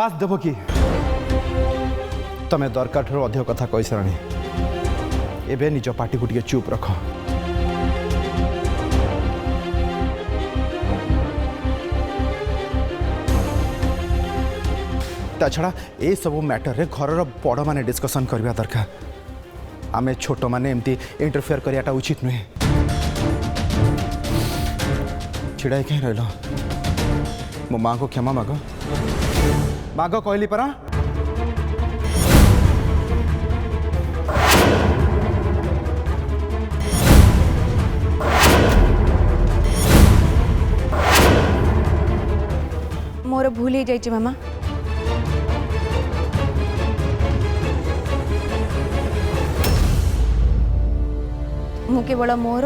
बास देव कि तमें दरकार ठार अधिक कथा कही सारे एवं निज पार्टी को टे चुप रख ता छड़ा ए सब मैटर रे घर बड़ माने डिस्कशन करवा दरकार आमे छोट माने एमती इंटरफेयर करियाटा उचित नुहे छिड़ाई कहीं रह मो माँ को क्षमा माग माग कहली परा मोर भूल हो जाइए मामा मु केवल मोर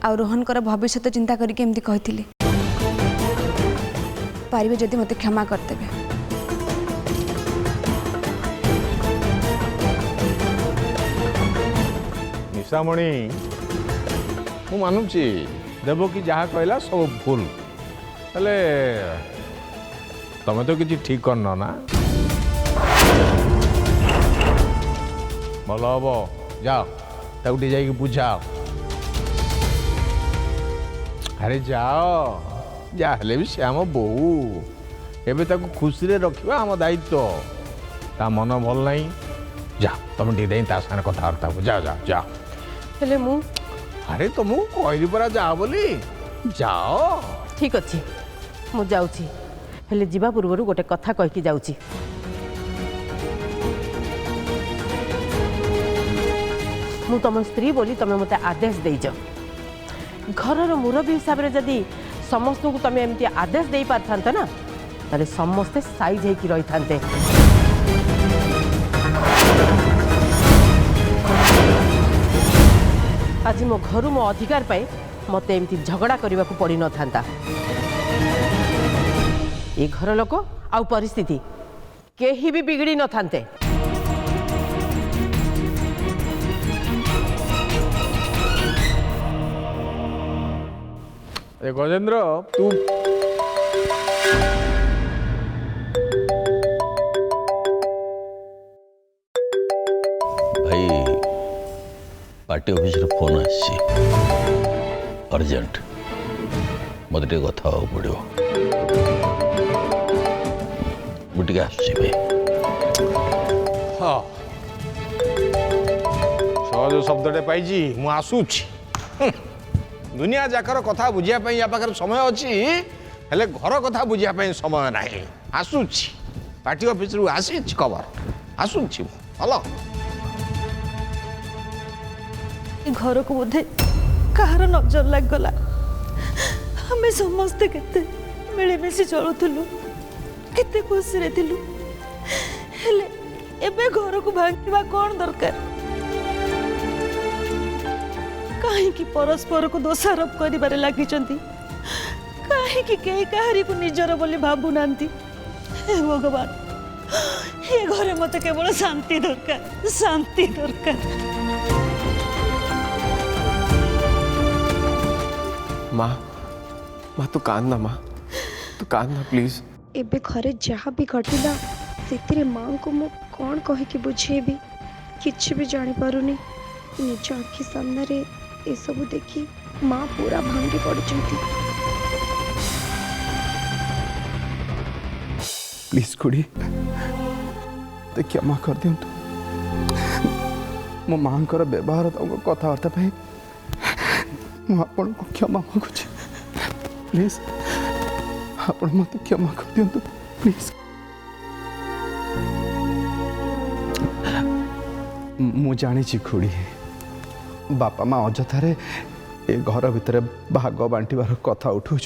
आ रोहन भविष्य चिंता करके एमती कही पारिबे जदि मते क्षमा करदेबे निशामणि मु मानुची देवकी जहाँ कहला सब भूल हेले तमें तो किसी ठीक करना ना भल हम जाओ ताकू जाइए बुझाओ अरे जाओ जा हेले भी से आम बोहू एबे ताकू खुशी रे रखिबा आम दायित्व ता मन भल नहीं जा तुम टी ता साथ कथबार्ता जा जा जा हेले मु अरे तुम कहली परा जाओ बोली जाओ ठीक अच्छे मु जाऊँगी हेले जीवा पूर्व गोटे कथा कहीकि जाऊँगी मु तुम स्त्री बोली तुम मते आदेश देज घर मुरबी हिसाब से जदि समस्त को तुम एमती आदेश दे पारथांत ना ताले समस्ते साइज होकर रही थांते आज मो घर मो अधिकार पाए मत एमती झगड़ा करने को पड़ न था ये घर लोक आउ परिस्थिति केही भी बिगड़ी न थांते गजेंद्र तू भाई पार्टी ऑफिस रे फोन आसी अर्जेंट मत कथा पड़ो मुझे आसुची भाई हाँ सहज शब्दटे पाई मु आसूची दुनिया जाकर कथा बुझापी या पाखे समय अच्छी हेले घर कथा बुझापी समय ना आसूची पार्टी ऑफिस रु आसी खबर आसूची भल घर को बोधे कहार नजर लगला आम समस्ते केते मिलमिशि चलुलु केते खुशी रे थिलु हेले एबे घर को भांगवा कौन दरकार कहीं परस्पर को दोषारोप कर लगी कहीं कहारी को निजर बोली भावु ना भगवान ये घरे मत केवल शांति दरकार शांति दरकार माँ माँ तू कांदना माँ तू कांदना प्लीज एबे घरे जहाँ भी घटिला से माँ को मु कौन कहीकि बुझेबी किछि भी जानी पारुनी निज आखि सामने रे ए सब देखी माँ पूरा भांगी पड़ती प्लीज खुड़ी तो क्षमा कर दिंतु मो माँ व्यवहार कथबार्ता आपन को क्षमा मागुची प्लीज आप मत क्षमा कर दिंतु प्लीज मु जानी खुड़ी बापा माँ अजथारे ए घर भितर भाग बांटार कथा उठाऊँ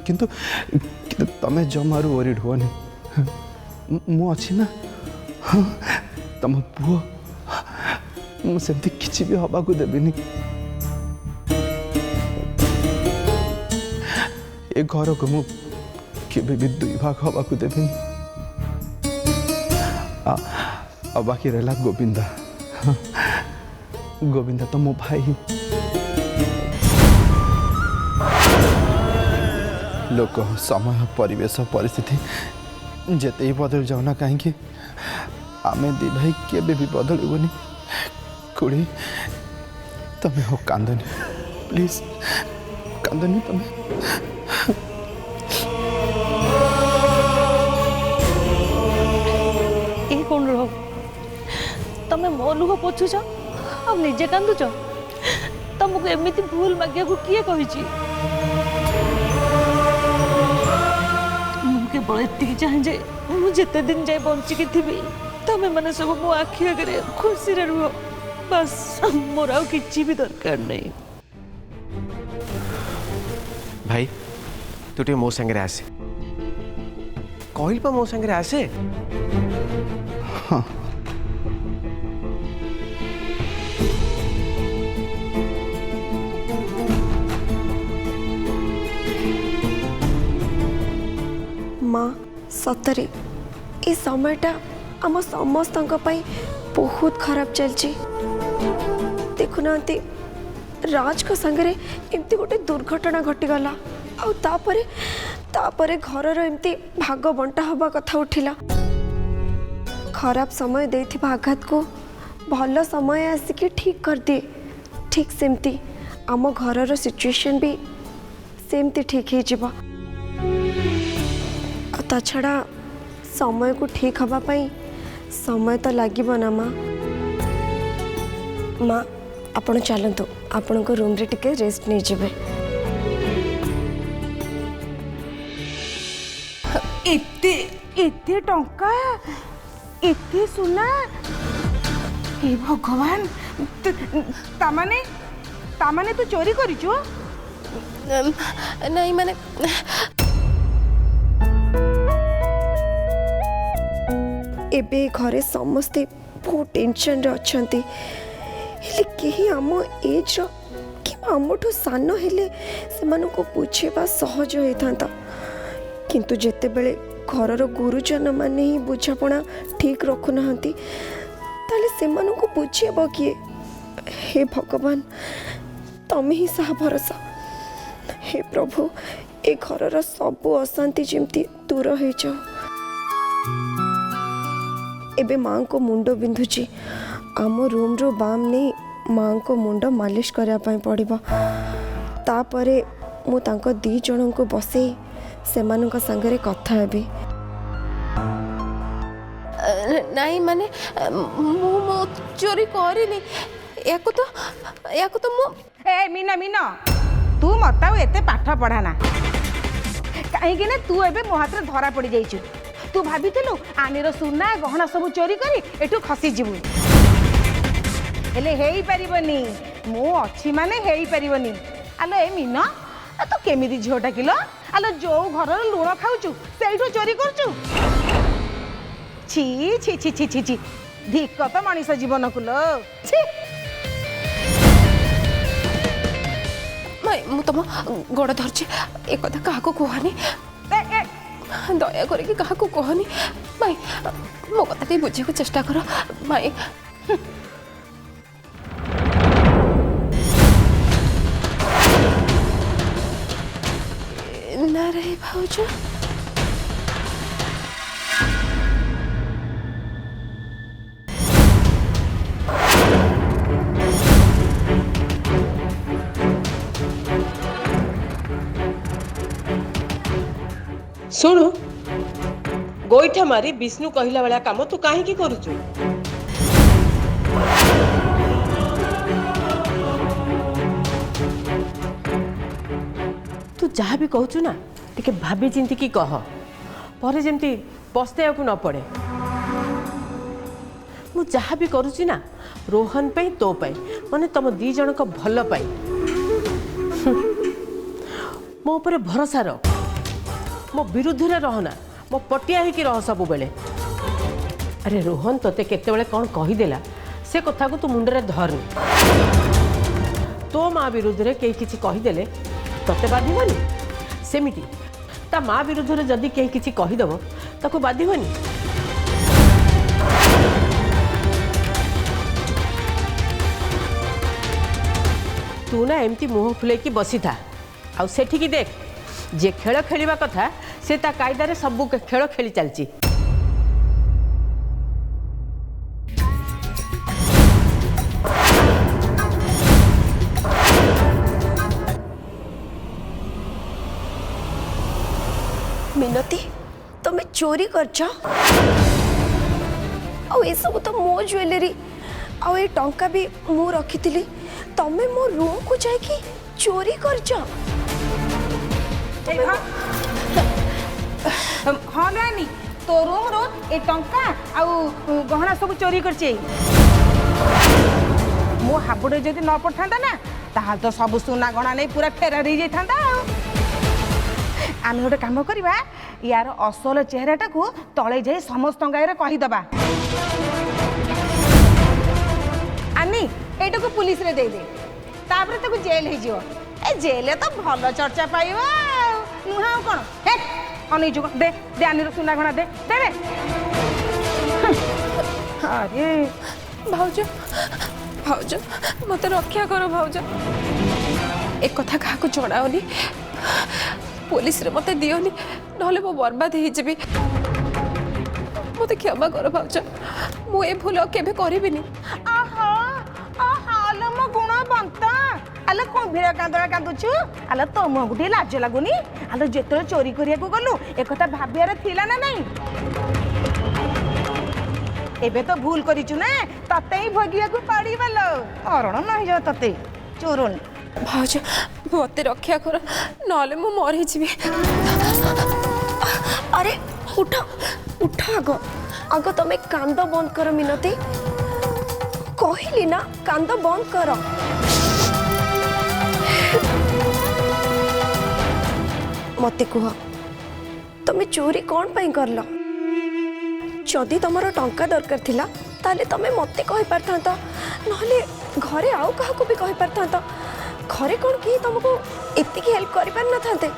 किंतु तमें जमारू वरीड हुअनि मु अच्छी ना हाँ तुम पुओ मुझे किसी भी हवा को देविनी ए घर को मु केबे भी दुई भाग हवा को देविनी बाकी रहला गोविंदा गोविंदा तो मो भाई लोक समय परिवेश परिस्थिति जेते ही बदल जाऊना कहीं आमे दी भाई केबे भी बदलबनी खुड़ी तमें हो कांदनी प्लीज कांदनी तमें ए कौन रहो तमे मो लुह पोछुछ अब निजे कांदुछ तुमको एमती भूल मागिया को किए कहिछि मु केवल एति चाहे जे मु जेते दिन जाए बंचिकी थी तमे माने सब मो आखि आगे खुशी रे रुह बस मोर आउ किछि भी दरकार नहीं भाई तू टे मो संगे आसे कहल पा मो संगे आसे हाँ माँ सतरे ए समयटा आम समस्त बहुत खराब चलची देखुना राज को संगरे एमती गोटे दुर्घटना घटीगला तापरे घरर एमती भाग बंटा हवा कथा उठिला खराब समय देथिबा आघात को भल समय आसिकी ठीक कर दिए ठीक सेमती आम घरर सिचुएशन भी सेमती ठीक हो जिबा ता छड़ा समय को ठीक हवा पाई समय तो लागिब ना माँ माँ आपण चलतु आपण को रूम रे टिके रेस्ट नहीं जिबे एते टंका एते सुना हे भगवान तामाने तू चोरी करिचो नहीं माने एबे घरे समस्ते बहुत टेंशन रे अछंती हेले केही आम एज रो कि आमठो सान हेले सेमानु को बुझेबा सहज होइथांता किंतु जेते बेले घरर गुरुजन माने ही बुझापणा ठीक रखु नहंती ताले सेमानु को बुझेबो किए हे भगवान तमे ही साहा भरोसा हे प्रभु ए घरर सब अशांति जेमती दूर हो जाओ एबे माँ को मुंड बिंधुची आम रूम रो बाम नहीं माँ को मुंड मालिश करने पड़िबा तापरे मु तांको दी जन को बसे सेमानका संगरे कथा हेबी नहीं माने मु चोरी करिनी याको तो मु ए मीना तू मत एते पाठ पढ़ाना कहीं ना तू एबे मो हाथ धरा पड़ जाइछु तू भाभी आनीर सुना गहना सब चोरी करी एठू खसी जीवु हेले हेई परिबनी मु अच्छी माने हेई परिबनी आलो ए मीना तू केमिति झियोटा किलो आलो जो घर लुण खाऊचु सेठू चोरी करचु छी छी छी छी छी छी धिक तो मनीष जीवन को लो छी मु तुम गोड़ धरछि ए कथा काहाको कहनी दया करके काहाको कहनी भाई मो कथा टे बुझे को चेष्टा कर भाई ना रे भाउज सुनु गोईठा मारी विष्णु कहला वाला काम तू काहे करुचु तू जहाँ भी कहचु ना टिके भाभी चिंती की कह पर जेमती पस्ते को न पड़े मु जहाँ भी करुची ना रोहन पे तो पाई माने तुम दी जन को भल पाई मो ऊपर भरोसा रख मो विरुद्ध रे रहना मो पटिया ही रह सब बेले अरे रोहन तोते केते बेले कौन कहीदेला से कथा को तू मुंडरे धरनी तो माँ विरुद्ध रे कई किछि कहीदेले तोते बाधिबनी सेमिति ता माँ विरुद्ध रे जदि कई किछि कहीदेव ताको बाधिबनी तू ना एमती मुह फुले की बसी था आउ सेठी की देख जे खेल खेलिबा कथा से ता कायदा सब खेल खेली चलची। मिनती तुम्हें चोरी करछ आ ए सब तो मो ज्वेलरी आ ए टंका भी मु रखी तमें मो रूम को जाके चोरी करछ। हाँ नानी तो रूम रो ए टंका आउ गहना सब चोरी करछे। मो हाबुड़े जदि न पठांता ना ताहा तो सब सुना गहना नहीं पूरा फेरार हो जाता। आम गोटे कम करवा यार असल चेहराटा को तले जाई समस्त गाय कहीदबा। आनी एटा को पुलिस रे दे दे तापर ताको जेल हो जिवो। ए जेल तो भल चर्चा पाइबो नुहा कोन हे अनै जो दे दे आनी सुना गहना दे दे रे। अरे भाउज भाउज मत रक्षा करो भाउज एक कथा क्या जड़ाओनी पुलिस रे मत दियोनी नहले मो बर्बाद हो जी मत क्षमा कर भाउज मु ए भूल केबे करिबिनी। आहा आहा लो मो गुण बंता आले कोन भिड़ा कांदरा कांदुछु आले तो मो गुटी लाज लागुनी आले जेतरे चोरी करिया को गलु एक कथा भाबियारे थिला ना नहीं एबे तो भूल करिछु ना तते ही भगिया को पाड़ी वालो मरण नहीं जा तते चोरन। भाउज मत रक्षा कर नहले मु मरि जीवी। अरे उठा उठा आग आग तुम्हें कांद बंद कर मिनती कहली ना कांद बंद कर। मते कुह तुम्हें चोरी कौन पाई करल जदि तुमर टंका दरकार थिला ताले तमे मते कहि परथांत नहले घरे आउ काहाको भी कहि परथांत। घरे कौन कि तुमको एति की हेल्प करि पार न थांते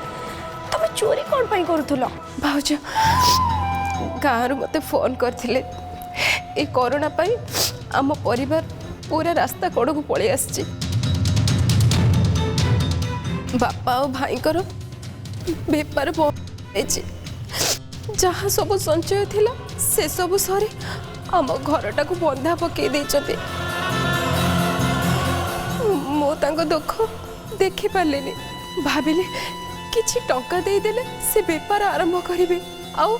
तमे चोरी कौन पाई करूथुलो। भाउज गाँव मते फोन करथिले ए कोरोना पाई आम परिवार पूरा रास्ता कड़ को पड़े आसी बापा और भाई कर बेपार जहाँ सब संचय थिला से सब सरी आम घरटा को बंधा पकई देचते मो तांको दुख देखि पारलेनी भाविले किछि टंका दे देले से बेपार आरंभ करिवे आउ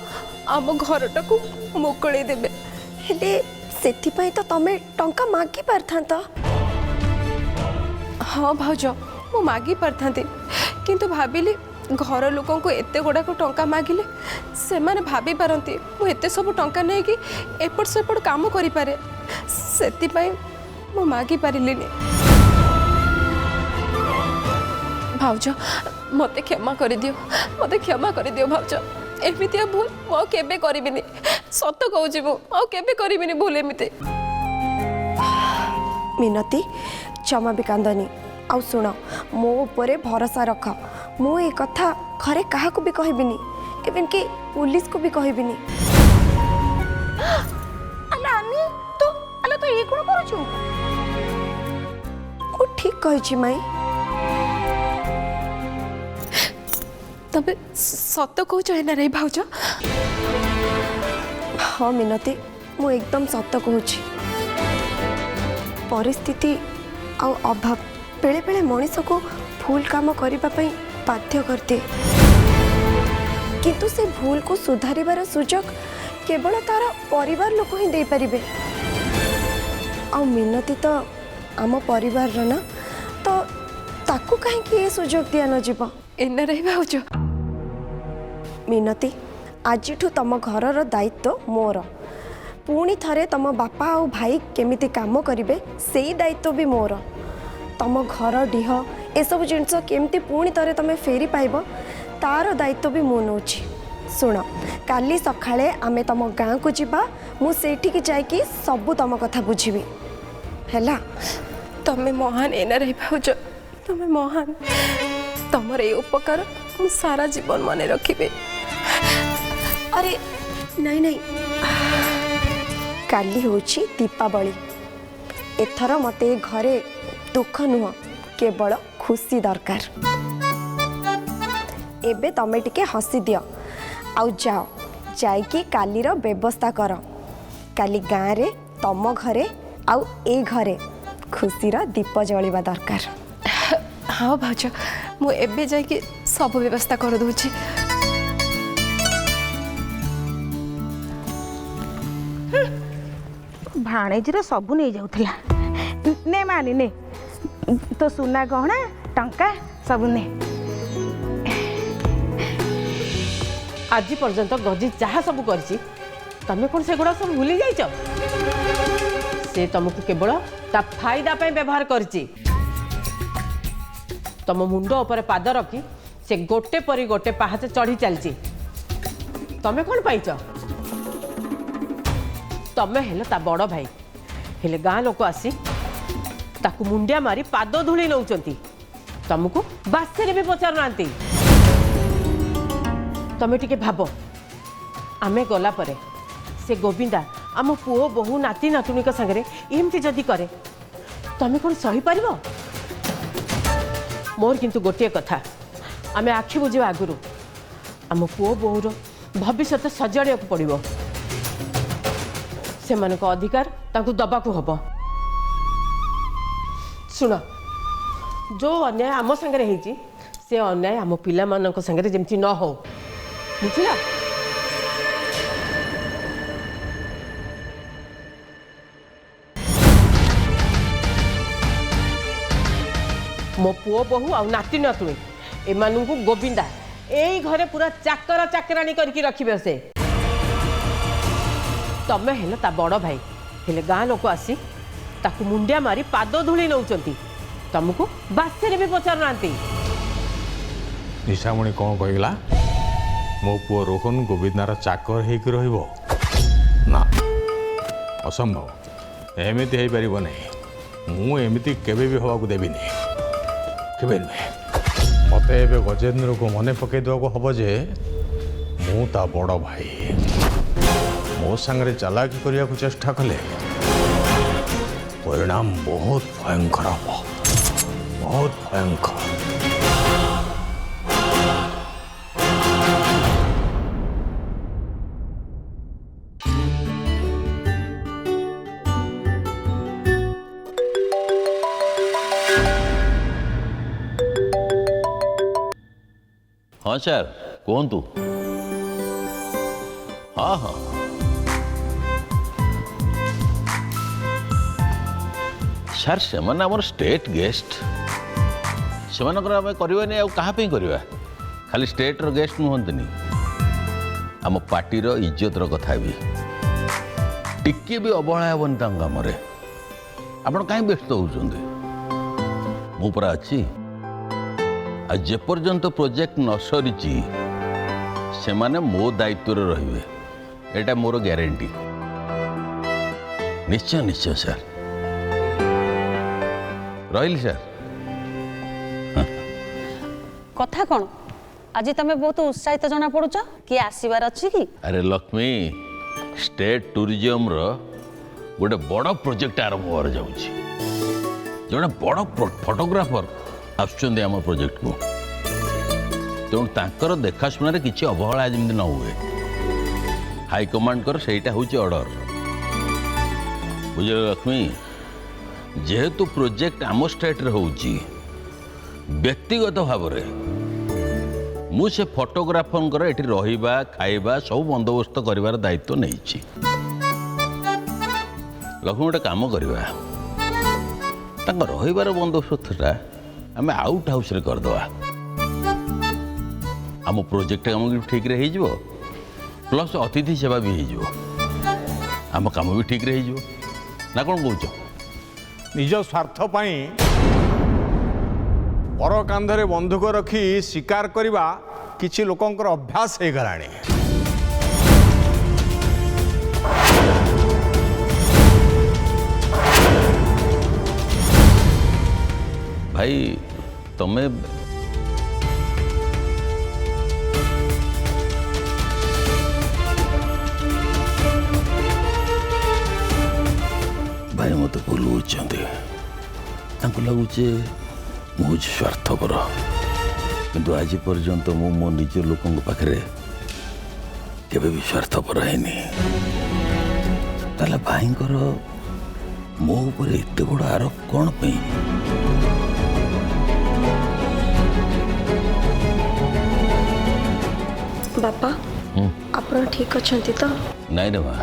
आम घरटा को मोकळे देबे। हेले सेति पई तो तमे टंका मागी पारथांत। हाँ भाउज मु मागी पारथांती किंतु भाविली घर लोकों को एते गुड़ा को टंका मागिले से माने भाभी पारंती मु एते सब टंका नै कि एपट सेपट काम करि पारे सेति पई मु मागी पारिलिनी। भाउज मते क्षमा कर दियो भाउज एमितिया भूल मु केबे करिबिनी सत कहूची मु केबे करिबिनी भूल एमिति। मिनती क्षमा भी कांदनी आउ सुन मो ऊपर भरोसा रख मु ए कथा घरे काहा को भी कहबिनी इवन कि पुलिस को भी कहबिनी। अला आनी तो ये कोन करूछु मु ठीक कहि छी माई। तबे सत कहूच है ना रे भाउज। हाँ मिनती मु एकदम सत कहूची परिस्थिति आउ अभाव बेले बेले मनीष को भूल काम करने बाध्य करते किंतु से भूल को सुधारिबार सुजोग केवल तार परिवार लोक ही दे पारिबे। आ मिनती तो आम परिवार ना तो ताकू कहीं ये सुजोग दिया न जीव एना रे भाउज। मिनती आज तम घर दायित्व मोर पुणी थरे तम बापा और भाई केमिति काम करिवे सेई दायित्व भी मोर तम घर डीह ए सब जिनस केमती पुणी थरे तमे फेरी पाइब तार दायित्व भी मु नौछि। सुन काली सखाळे आमे तम गाँ को जीवा मु सेठी की जाइकी सबु तम कथा बुझीबी हैला। तमे महान एना रे भाउज तमे महान तमर ए उपकार मु सारा जीवन मने रखिबे। अरे नहीं नहीं काली होची दीपावली एथर मते घरे दुख नुह केवल खुशी दरकार एबे तमे टिके हसी दियो आउ जाओ जाइकी कालीर व्यवस्था कर काली गाँव रे तम घरे आउ ए घरे खुशीर दीप जलिबा दरकार। हाँ भाज मु एबे जाइए सब व्यवस्था कर दूची। भाणेजीर सबू नहीं जाऊला ने मानी ने तो सुना गहना टंका सब ने आज पर्यंत गजी जहाँ सब करची तमें कौन से गुड़ा सब भूली जाइछ से तुमको केवल ता फायदा पे व्यवहार करची तुम मुंड ऊपर पाद रखी से गोटे परी गोटे पहाचे चढ़ी चलची तमें कौन पाइछ तमें हेल ता बड़ भाई हेले गाँ लोक आसी ताकू मुंडिया मारी पाद धूली नौचंती तुमको बास्यरे भी पचार नांती तमें टिके भाब आमे गला परे से गोविंदा आम पुओ बहु नाती नातुणी संगे एमती जदि करे तमें कौन सही पार मोर किंतु गोटे कथा आमे आखि बुझा आगुरी आम पुओ बोहूर भविष्य सजाड़ा पड़ो से अधिकार ताकू दबाकू हब शुण जो अन्याय आम सागर होती से अन्याय आम पिला संगे जमती न हो बुझला। मो पुओ बहु आ नाती नातुणी एमानू गोविंदा यही घरे पूरा चाकर चाकराणी करके रखिबे से तमें हेल ता बड़ भाई हेले गाँ लोक आसी ताकू मुंडिया मारी पाद धूली नौचंती तुमको बास्यरे भी पचार नांती। निशामणि कौन कहला मो पुओ रोहन गोविंदार चाकर होकर रहिबो ना असंभव एमती हो पार नहीं मु एमती केबे भी हवा देविनी केबे नुहे मत ए गजेंद्र को मन पकई देवा हम जे मु ता बड़ भाई मो सांगे चालाकी करने को चेष्टा कले परिणाम बहुत भयंकर हम बहुत भयंकर। हाँ सर कहतु। हाँ हाँ सर से आमर स्टेट गेस्ट से करवानी आहापी करवा खाली स्टेट रो गेस्ट नुहतनी आम पार्टी रो इज्जतर कथा भी टिके भी अवहेला हेनी काम आपण कहीं व्यस्त होउछंदी मु परा अच्छी जेपर्यंत प्रोजेक्ट न सरी से माने मो दायित्व रहिबे एटा मोर ग्यारंटी। निश्चय निश्चय सर रही सर। कथा कौन आज तमे बहुत उत्साहित जना पड़ुच कि आसबार अच्छी कि अरे लक्ष्मी स्टेट टूरिज्म रो गोटे बड़ प्रोजेक्ट आरंभ हो जाउछि जड़े बड़ फोटोग्राफर आसुचंदी आम प्रोजेक्ट को तेणु तांकर देखाशुना किसी अवहेला जमी न हुए हाईकमांड कर सेटा हूँ ऑर्डर बुझे लक्ष्मी जेहेतु प्रोजेक्ट आम स्टेट रे होउची व्यक्तिगत भाव रे मु से फोटोग्राफर एठी रहिबा खाइबा सब बंदोबस्त करिवार दायित्व नहीं। लक्ष्मी गोटे काम करवा रहिबार बंदोबस्तटा आम आउट हाउस रे करदवा आम प्रोजेक्ट काम ठीक रे हो प्लस अतिथि सेवा भी हो आम काम भी ठीक रे हो ना कौन कौच निज स्वार्थ पाई पर कांधरे बंधुक रखी शिकार करवा किछि लोकंकर अभ्यास हो गलानी। भाई तमें भाई मत भूलुंट लगुचे मुझ स्वार्थपर किंतु आज पर्यंत मु मो निज लोकों पाखे केबे भी स्वार्थपर हैनी ताला भाईंकर मो ऊपर एते बड़ आरोप कौन पे बापा आप ठीक अच्छा तो नाई रे माँ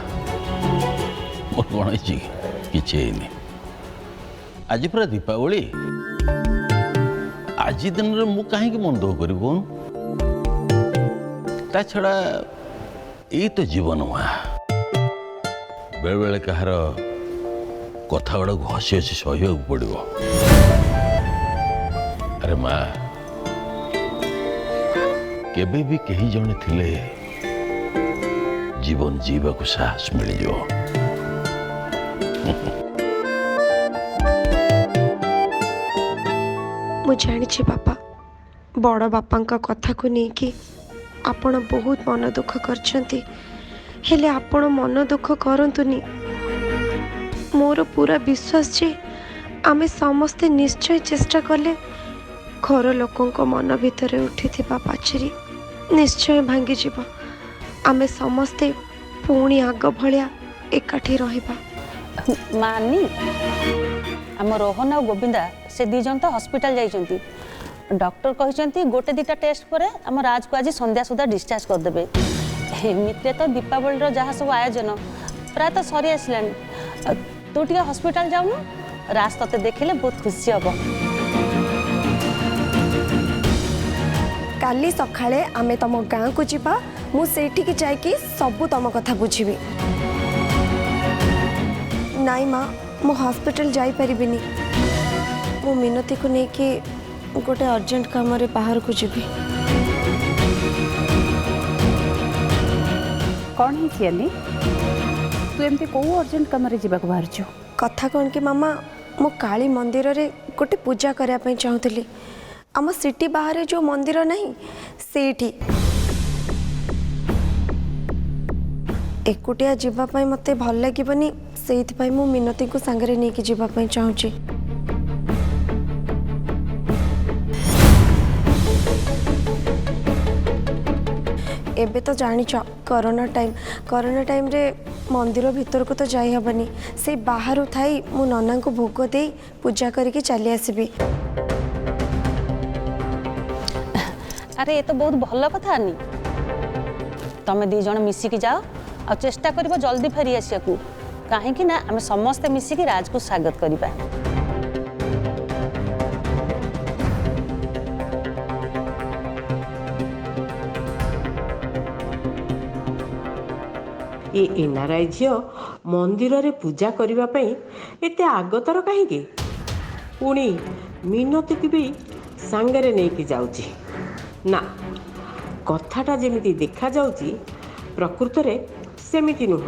मोर कौन किसी आज पूरा दीपावली आज दिन रे मु कहीं मन दुख करी कौन ता छड़ा यही तो जीवन माँ बेले बेले कहार कथा गुड़ा हसी हसी सही पड़ो। अरे माँ केबे भी कहीं जने थिले जीवन जीवा को साहस मिल जाओ। मु जानी बापा बड़ बापा कथा को लेकिन आपण बहुत मन दुख करछंती हेले आपण मन दुख करंतुनी मोर पूरा विश्वास जे आमे समस्ते निश्चय चेष्टा कले घर लोकों को मन भितर उठी पाचेरी निश्चय भांगी जीव आमे समस्ते पुणी आग भलिया एकाठी रहिबा। मानी आम रोहन और गोविंदा से दी जन तो हॉस्पिटल जाइछंती डॉक्टर कहते गोटे दिटा टेस्ट पर आम राज को आज संध्या सुधा डिस्चार्ज करदे एमती तो दीपावली जहाँ सब आयोजन प्राय तो सरी आसला तू टे हॉस्पिटल जाऊनु राज ते देखिले बहुत खुशी हम। काली सकाळे आमे तम गाँ को जीवा मु सेठी जाइकी सबू तम कथा बुझीबी। नाई माँ मु हॉस्पिटल जाई परिबिनी मु मिनती को लेके गोटे अर्जेंट काम रे बाहर को जीवी। कौन है तू एमती कौ अर्जेंट कम जावाक बाहर छु? कथा कौन कि मामा मु काली मंदिर रे गोटे पूजा करया पई चाहूतली आम सिटी बाहर जो मंदिर नहीं सेठी एकुटिया जीवाई मते भल लगे से मु मिनती को सांगरे नहीं कि जीवाई चाहूँगी। एबे तो जानिच कोरोना टाइम रे मंदिर भीतर को तो जाई हबनी से बाहर थाई मु नना को भोग दे पूजा करके चली आसबी। अरे ये तो बहुत भल कथा नी तमे दी जण मिसिकी जाओ और चेष्टा करिबो जल्दी फेरी आसिया को कहीं ना आम समस्ते मिसिकी राज को स्वागत करिबा। ये एनआरआई झील मंदिर रे पूजा करने एते आगतर कहीं पुणी मिनती की भी सांगरे नहीं जाऊँगी ना कथाटा जमी देखा जाऊँगी प्रकृत रे सेमिति नुह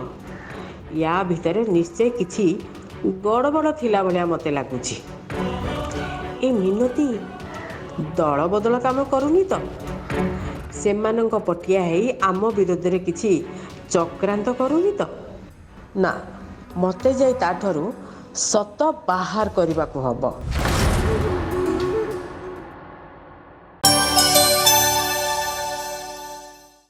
या भितर निश्चय किछि गड़बड़ थिला भलिया मते लागुछि। ए मिनती दल बदल काम करूनी तो सेमानंक पटिया हेई आम विरोध रे किछि चक्रांत करूनी तो ना मते जाई ताठरू सत बाहर करबा को हबो।